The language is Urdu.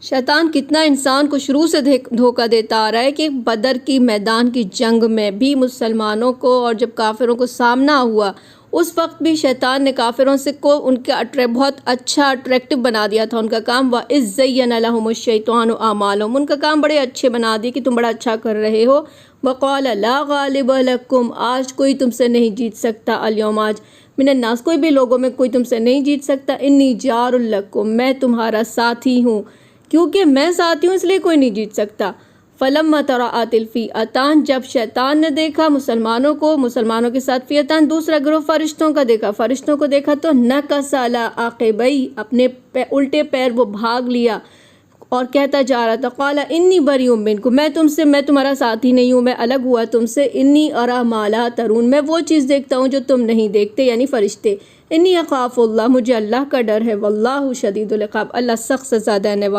شیطان کتنا انسان کو شروع سے دھوکہ دیتا آ رہا ہے کہ بدر کی میدان کی جنگ میں بھی مسلمانوں کو اور جب کافروں کو سامنا ہوا اس وقت بھی شیطان نے کافروں سے کو ان کا بہت اچھا اٹریکٹیو بنا دیا تھا ان کا کام. وَإِذْ زَيَّنَ لَهُمُ الشَّيْطَانُ أَعْمَالَهُمْ، ان کا کام بڑے اچھے بنا دیے کہ تم بڑا اچھا کر رہے ہو. وَقَالَ لَا غَالِبَ لَكُمْ، آج کوئی تم سے نہیں جیت سکتا. اليوم، آج من الناس، کوئی بھی لوگوں میں کوئی تم سے نہیں جیت سکتا. انی جار لکم، میں تمہارا ساتھی ہوں، کیونکہ میں ساتھی ہوں اس لیے کوئی نہیں جیت سکتا. فلما تراءت الفئتان، جب شیطان نے دیکھا مسلمانوں کو، مسلمانوں کے ساتھ فئتان دوسرا گروہ فرشتوں کا دیکھا، فرشتوں کو دیکھا تو نکص علی عقبیہ، اپنے الٹے پیر وہ بھاگ لیا اور کہتا جا رہا تھا قال انی بریء منکم، میں تمہارا ساتھی نہیں ہوں، میں الگ ہوا تم سے. انی اری ما لا ترون، میں وہ چیز دیکھتا ہوں جو تم نہیں دیکھتے، یعنی فرشتے. انی اخاف اللہ، مجھے اللہ کا ڈر ہے. واللہ شدید العقاب، اللہ سخت سزا دینے والا